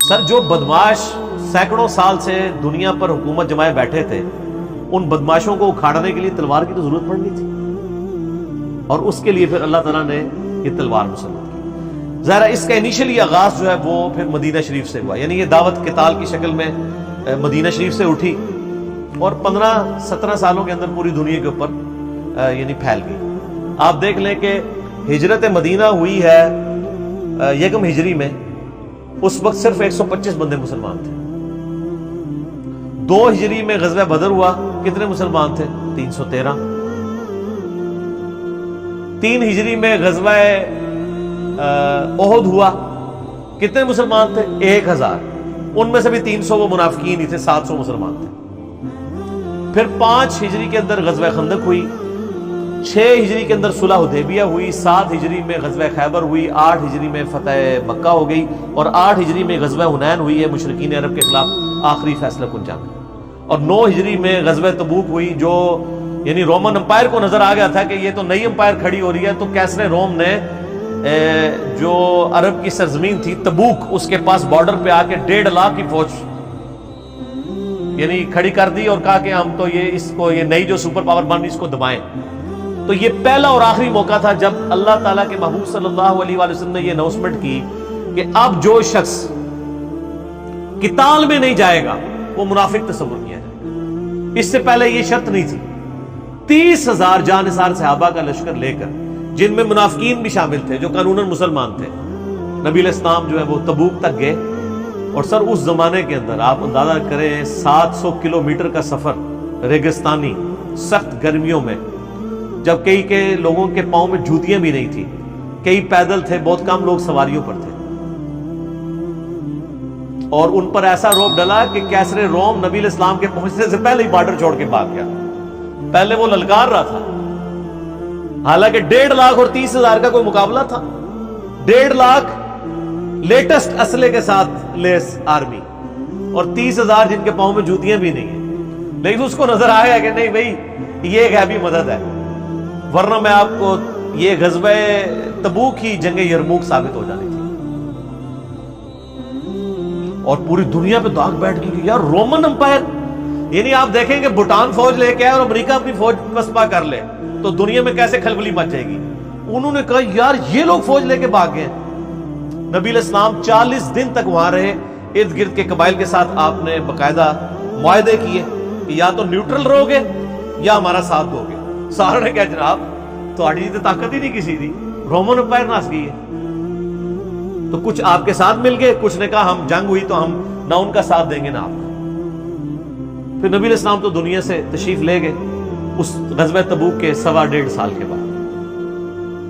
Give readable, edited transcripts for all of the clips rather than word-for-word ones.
سر جو بدماش سینکڑوں سال سے دنیا پر حکومت جمائے بیٹھے تھے، ان بدماشوں کو اکھاڑنے کے لیے تلوار کی تو ضرورت پڑ گئی تھی، اور اس کے لیے پھر اللہ تعالیٰ نے یہ تلوار مسلط کی۔ ظاہر اس کا انیشلی آغاز جو ہے وہ پھر مدینہ شریف سے ہوا، یعنی یہ دعوت قتال کی شکل میں مدینہ شریف سے اٹھی اور 15-17 سالوں کے اندر پوری دنیا کے اوپر یعنی پھیل گئی۔ آپ دیکھ لیں کہ ہجرت مدینہ ہوئی ہے یکم ہجری میں، اس وقت صرف 125 بندے مسلمان تھے۔ 2 ہجری میں غزوہ بدر ہوا، کتنے مسلمان تھے؟ 313۔ 3 ہجری میں غزوہ احد ہوا، کتنے مسلمان تھے؟ 1000۔ ان میں سے بھی 300 وہ منافقین ہی تھے، 700 مسلمان تھے۔ پھر 5 ہجری کے اندر غزوہ خندق ہوئی، 6 ہجری کے اندر صلح حدیبیہ ہوئی، 7 ہجری میں غزوہ خیبر ہوئی، 8 ہجری میں فتح مکہ ہو گئی، اور 8 ہجری میں غزوہ حنین ہوئی ہے مشرکین عرب کے خلاف آخری فیصلہ کن جنگ، اور 9 ہجری میں غزوہ تبوک ہوئی، جو یعنی رومن امپائر کو نظر آ گیا تھا کہ یہ تو نئی امپائر کھڑی ہو رہی ہے، تو کیسر روم نے جو عرب کی سرزمین تھی تبوک، اس کے پاس بارڈر پہ آ کے 1.5 لاکھ کی فوج یعنی کھڑی کر دی اور کہا کہ ہم تو یہ نئی جو سپر پاور بن اس کو دبائیں۔ تو یہ پہلا اور آخری موقع تھا جب اللہ تعالیٰ کے محبوب صلی اللہ علیہ وآلہ وسلم نے یہ اناؤنسمنٹ کی کہ اب جو شخص قتال میں نہیں جائے گا وہ منافق تصور کیا جائے۔ اس سے پہلے یہ شرط نہیں تھی۔ 30,000 جانثار صحابہ کا لشکر لے کر، جن میں منافقین بھی شامل تھے جو قانوناً مسلمان تھے، نبی علیہ السلام جو ہے وہ تبوک تک گئے۔ اور سر اس زمانے کے اندر آپ اندازہ کریں 700 کلومیٹر کا سفر ریگستانی سخت گرمیوں میں، جب کئی کے لوگوں کے پاؤں میں جوتیاں بھی نہیں تھی، کئی پیدل تھے، بہت کم لوگ سواریوں پر تھے، اور ان پر ایسا روب ڈلا کہ کیسر روم نبی علیہ السلام کے پہنچنے سے پہلے ہی بارڈر چھوڑ کے بھاگ گیا۔ پہلے وہ للکار رہا تھا، حالانکہ 1.5 لاکھ اور 30,000 کا کوئی مقابلہ تھا۔ 1.5 لاکھ لیٹسٹ اسلحے کے ساتھ لیس آرمی، اور 30,000 جن کے پاؤں میں جوتیاں بھی نہیں ہیں، لیکن اس کو نظر آیا کہ نہیں بھائی یہ ایک غیبی مدد ہے، ورنہ میں آپ کو یہ غزوہ تبوک ہی جنگ یرموک ثابت ہو جانی تھی۔ اور پوری دنیا پہ داغ بیٹھ گئی کہ یار رومن امپائر، یعنی آپ دیکھیں کہ بھوٹان فوج لے کے آئے اور امریکہ اپنی فوج پسپا کر لے تو دنیا میں کیسے کھلبلی مچ جائے گی۔ انہوں نے کہا یار یہ لوگ فوج لے کے بھاگ گئے۔ نبی علیہ السلام 40 دن تک وہاں رہے، ارد گرد کے قبائل کے ساتھ آپ نے باقاعدہ معاہدے کیے کہ یا تو نیوٹرل رہو گے یا ہمارا ساتھ دو گے۔ ساروں نے کہا جناب تھوڑی تو طاقت ہی نہیں کسی دی، رومن امپائر ناس گئی ہے۔ تو کچھ آپ کے ساتھ مل گئے، کچھ نے کہا ہم جنگ ہوئی تو ہم نہ ان کا ساتھ دیں گے نہ آپ کا۔ پھر نبی علیہ السلام تو دنیا سے تشریف لے گئے اس غزوہ تبوک کے 1.5 سال کے بعد۔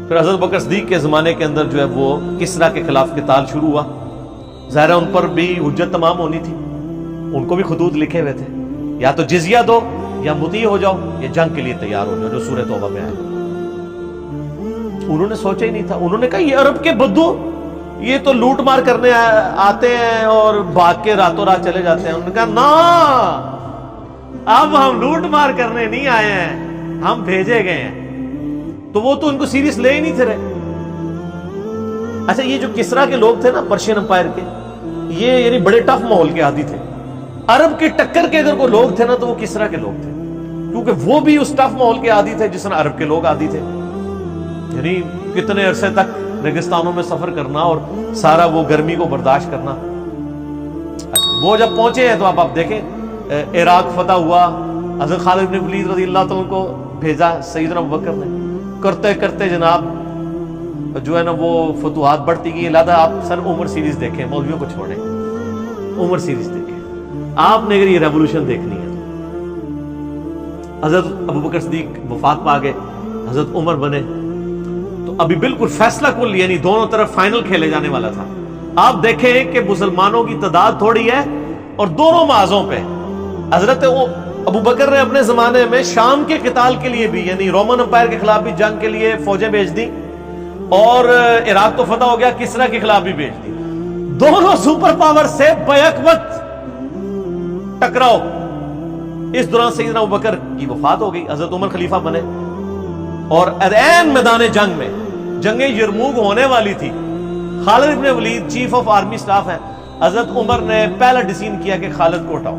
پھر حضرت بکر صدیق کے زمانے کے اندر جو ہے وہ کسریٰ کے خلاف قتال شروع ہوا۔ ظاہر ہے ان پر بھی حجت تمام ہونی تھی، ان کو بھی خطوط لکھے ہوئے تھے، یا تو جزیہ دو یا مطیع ہو جاؤ یا جنگ کے لیے تیار ہو جاؤ، جو سورہ توبہ میں آئے۔ انہوں نے سوچا ہی نہیں تھا، انہوں نے کہا یہ عرب کے بدو یہ تو لوٹ مار کرنے آتے ہیں اور بھاگ کے راتوں رات چلے جاتے ہیں۔ انہوں نے کہا نا، اب ہم لوٹ مار کرنے نہیں آئے ہیں، ہم بھیجے گئے ہیں۔ تو وہ تو ان کو سیریس لے ہی نہیں تھے رہے۔ اچھا یہ جو کسریٰ کے لوگ تھے نا پرشین امپائر کے، یہ یعنی بڑے ٹف ماحول کے عادی تھے۔ عرب کے ٹکر کے اگر کوئی لوگ تھے نا تو وہ کسریٰ کے لوگ تھے، کیونکہ وہ بھی اس ٹف ماحول کے عادی تھے جس طرح عرب کے لوگ عادی تھے، یعنی کتنے عرصے تک ریگستانوں میں سفر کرنا اور سارا وہ گرمی کو برداشت کرنا۔ وہ جب پہنچے ہیں تو آپ دیکھیں عراق فتح ہوا، حضرت خالد بن ولید رضی اللہ تعالیٰ کو بھیجا سیدنا ابوبکر نے، کرتے کرتے جناب جو ہے نا وہ فتوحات بڑھتی گئی۔ لہذا آپ سر عمر سیریز دیکھیں، مولویوں کو چھوڑیں، عمر سیریز دیکھیں آپ نے اگر یہ ریولوشن دیکھنی ہے۔ حضرت ابوبکر صدیق وفات پا گئے، حضرت عمر بنے، تو ابھی بالکل فیصلہ کل یعنی دونوں طرف فائنل کھیلے جانے والا تھا۔ آپ دیکھیں کہ مسلمانوں کی تعداد تھوڑی ہے اور دونوں محاذوں پہ حضرت ابوبکر نے اپنے زمانے میں شام کے قتال کے لیے بھی یعنی رومن امپائر کے خلاف بھی جنگ کے لیے فوجیں بھیج دی، اور عراق تو فتح ہو گیا، کسریٰ کے خلاف بھی بھیج دی۔ دونوں سپر پاور سے بیک وقت ٹکراؤ۔ اس دوران سیدنا ابوبکر کی وفات ہو گئی، حضرت عمر خلیفہ بنے، اور عین میدان جنگ میں جنگ یرموک ہونے والی تھی، خالد بن ولید چیف آف آرمی سٹاف ہے، حضرت عمر نے پہلا ڈیسیژن کیا کہ خالد کو ہٹاؤ.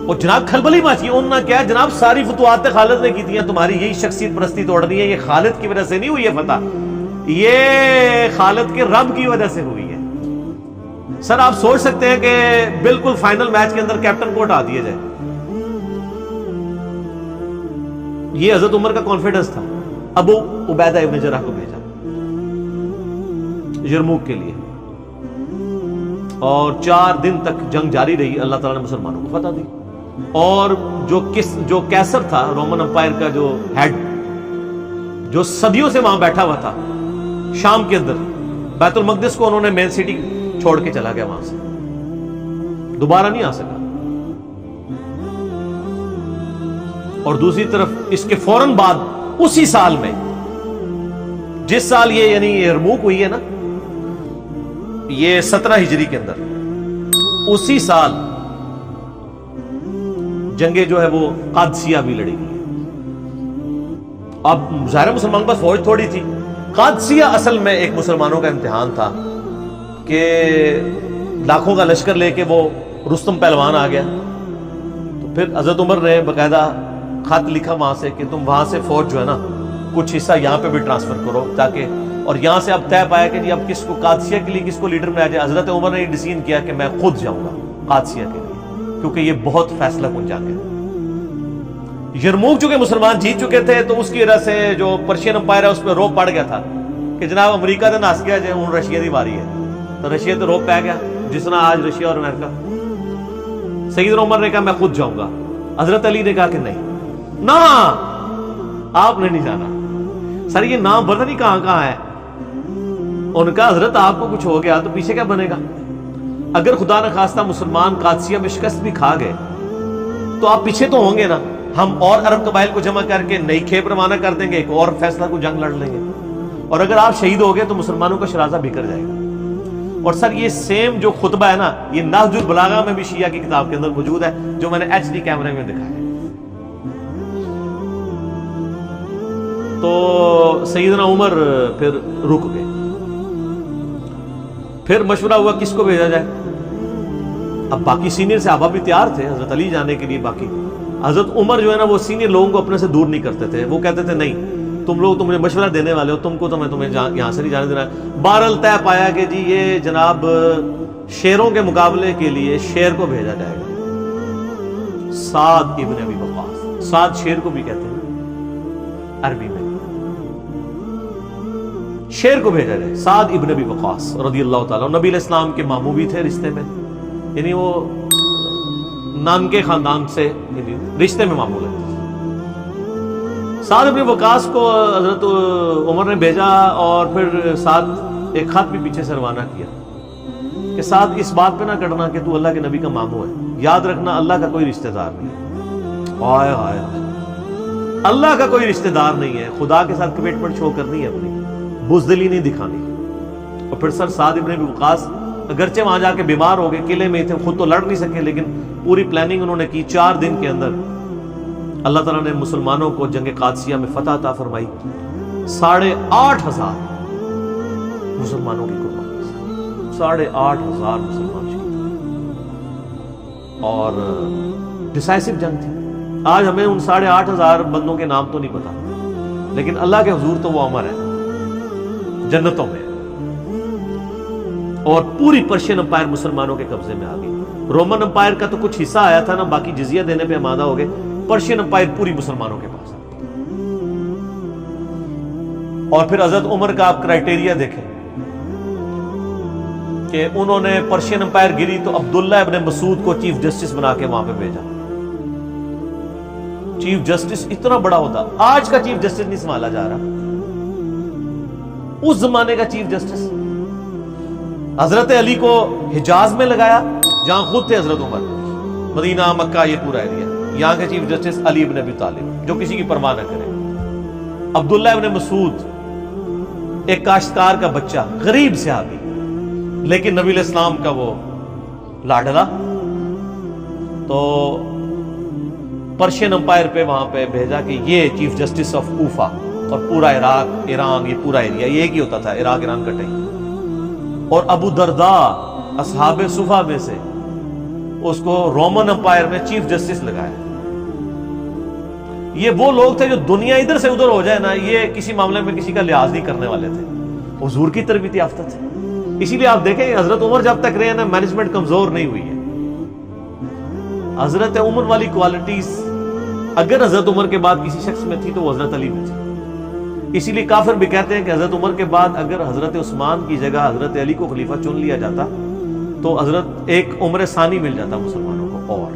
اور جناب کھلبلی مچی. انہوں نے کیا جناب ساری فتوحات خالد نے کی تھی, تمہاری یہی شخصیت پرستی توڑنی ہے, یہ خالد کی وجہ سے نہیں ہوئی ہے فتح, یہ خالد کے رب کی وجہ سے ہوئی ہے. سر آپ سوچ سکتے ہیں کہ بالکل فائنل میچ کے اندر کیپٹن کو ہٹا دیا جائے. یہ حضرت عمر کا کانفیڈنس تھا. ابو عبیدہ ابن جراح کو بھیجا یرموک کے لیے, اور 4 دن تک جنگ جاری رہی. اللہ تعالیٰ نے مسلمانوں کو فتح دی. اور جو کیسر تھا رومن امپائر کا جو ہیڈ, جو صدیوں سے وہاں بیٹھا ہوا تھا شام کے اندر, بیت المقدس کو انہوں نے مین سٹی چھوڑ کے چلا گیا, وہاں سے دوبارہ نہیں آ سکا. اور دوسری طرف اس کے فوراً بعد اسی سال میں, جس سال یہ یعنی یرموک ہوئی ہے نا, یہ 17 ہجری کے اندر, اسی سال جنگیں جو ہے وہ قادسیہ بھی لڑی گئی. اب ظاہر مسلمان کے پاس فوج تھوڑی تھی. قادسیہ اصل میں ایک مسلمانوں کا امتحان تھا کہ لاکھوں کا لشکر لے کے وہ رستم پہلوان آ گیا. تو پھر حضرت عمر نے باقاعدہ خط لکھا وہاں سے کہ تم وہاں سے فوج جو ہے نا کچھ حصہ یہاں پہ بھی ٹرانسفر کرو, تاکہ, اور یہاں سے اب طے پایا کہ جی اب کس کو قادسیہ کے لیے کس کو لیڈر بنایا جائے. حضرت عمر نے یہ ڈیسیژن کیا کہ میں خود جاؤں گا قادسیہ کے لیے, کیونکہ یہ بہت فیصلہ کن جنگ ہے. یرموک چونکہ مسلمان جیت چکے تھے تو اس کی وجہ سے جو پرشین امپائر ہے اس پہ روپ پڑ گیا تھا کہ جناب امریکہ تو نس گیا, جو رشیا کی باری ہے, تو رشیا تو روپ پہ گیا, جس طرح آج رشیا اور امریکہ. سیدنا عمر نے کہا میں خود جاؤں گا. حضرت علی نے کہا کہ نہیں, نہ آپ نے نہیں جانا. سر یہ نام پتہ نہیں کہاں کہاں ہے. ان کا حضرت آپ کو کچھ ہو گیا تو پیچھے کیا بنے گا. اگر خدا نہ خواستہ مسلمان قادسیہ میں شکست بھی کھا گئے تو آپ پیچھے تو ہوں گے نا. ہم اور عرب قبائل کو جمع کر کے نئی کھیپ روانہ کر دیں گے, ایک اور فیصلہ کو جنگ لڑ لیں گے, اور اگر آپ شہید ہو گئے تو مسلمانوں کا شرازہ بکھر جائے گا. اور سر یہ سیم جو خطبہ ہے نا, یہ نہج البلاغہ میں بھی شیعہ کی کتاب کے اندر موجود ہے, جو میں نے HD کیمرے میں دکھایا ہے. تو سیدنا عمر پھر رک گئے. پھر مشورہ ہوا کس کو بھیجا جائے. اب باقی سینئر صحابہ بھی تیار تھے حضرت علی جانے کے لیے. باقی حضرت عمر جو ہے نا وہ سینئر لوگوں کو اپنے سے دور نہیں کرتے تھے. وہ کہتے تھے نہیں تم لوگ مجھے مشورہ دینے والے ہو, تم کو تو میں تمہیں یہاں سے نہیں جانے دینا. بہرحال طے پایا کہ جی یہ جناب شیروں کے مقابلے کے لیے شیر کو بھیجا جائے گا. سعد ابن ابی وقاص, سعد شیر کو بھی کہتے ہیں عربی میں, شیر کو بھیجا جائے. سعد ابن ابی وقاص رضی اللہ تعالیٰ, نبی علیہ السلام کے ماموں بھی تھے رشتے میں, یعنی وہ نام کے خاندان سے رشتے میں ماموں ہے. سعد ابن وقاص کو حضرت عمر نے بھیجا, اور پھر سعد ایک خط بھی پیچھے سے روانہ کیا کہ سعد اس بات پہ نہ کرنا کہ تو اللہ کے نبی کا ماموں ہے, یاد رکھنا اللہ کا کوئی رشتہ دار نہیں ہے. ہائے ہائے, اللہ کا کوئی رشتہ دار نہیں ہے. خدا کے ساتھ کمٹمنٹ شو کرنی ہے, اپنی بزدلی نہیں دکھانی. اور پھر سر سعد ابن وقاص اگرچہ وہاں جا کے بیمار ہو گئے, قلعے میں تھے, خود تو لڑ نہیں سکے, لیکن پوری پلاننگ انہوں نے کی. 4 دن کے اندر اللہ تعالیٰ نے مسلمانوں کو جنگ قادسیہ میں فتح عطا فرمائی. 8,500 مسلمانوں کی قربانی, 8,500 مسلمان شہید, اور ڈیسائسو جنگ تھی. آج ہمیں ان 8,500 بندوں کے نام تو نہیں پتا, لیکن اللہ کے حضور تو وہ امر ہے جنتوں میں. اور پوری پرشین امپائر مسلمانوں کے قبضے میں آ گئی. رومن امپائر کا تو کچھ حصہ آیا تھا نا, باقی جزیہ دینے پہ آمادہ ہو گئے. پرشین امپائر پوری مسلمانوں کے پاس. اور پھر حضرت عمر کا آپ کرائٹیریا دیکھیں کہ انہوں نے پرشین امپائر گری تو عبداللہ ابن مسعود کو چیف جسٹس بنا کے وہاں پہ بھیجا. چیف جسٹس اتنا بڑا ہوتا, آج کا چیف جسٹس نہیں سنبھالا جا رہا, اس زمانے کا چیف جسٹس. حضرت علی کو حجاز میں لگایا جہاں خود تھے حضرت عمر, مدینہ مکہ یہ پورا ایریا. یہاں کے چیف جسٹس علی ابن ابی طالب, جو کسی کی پرواہ نہ کرے. عبداللہ ابن مسعود ایک کاشتکار کا بچہ, غریب صحابی, لیکن نبی علیہ السلام کا وہ لاڈلا. تو پرشین امپائر پہ وہاں پہ بھیجا کہ یہ چیف جسٹس آف کوفہ, اور پورا عراق ایران یہ پورا ایریا یہ ایک ہی ہوتا تھا, عراق ایران کٹے. اور ابو درداء اصحاب صفا میں سے اس کو رومن امپائر میں چیف جسٹس لگایا. یہ وہ لوگ تھے جو دنیا ادھر سے ادھر ہو جائے نا، یہ کسی معاملے میں کسی کا لحاظ نہیں کرنے والے تھے، حضور کی تربیت یافتہ تھے. اسی لیے آپ دیکھیں حضرت عمر جب تک رہے نا مینجمنٹ کمزور نہیں ہوئی ہے. حضرت عمر والی کوالٹیز اگر حضرت عمر کے بعد کسی شخص میں تھی تو وہ حضرت علی میں تھی. اسی لیے کافر بھی کہتے ہیں کہ حضرت عمر کے بعد اگر حضرت عثمان کی جگہ حضرت علی کو خلیفہ چن لیا جاتا تو حضرت ایک عمر ثانی مل جاتا مسلمانوں کو. اور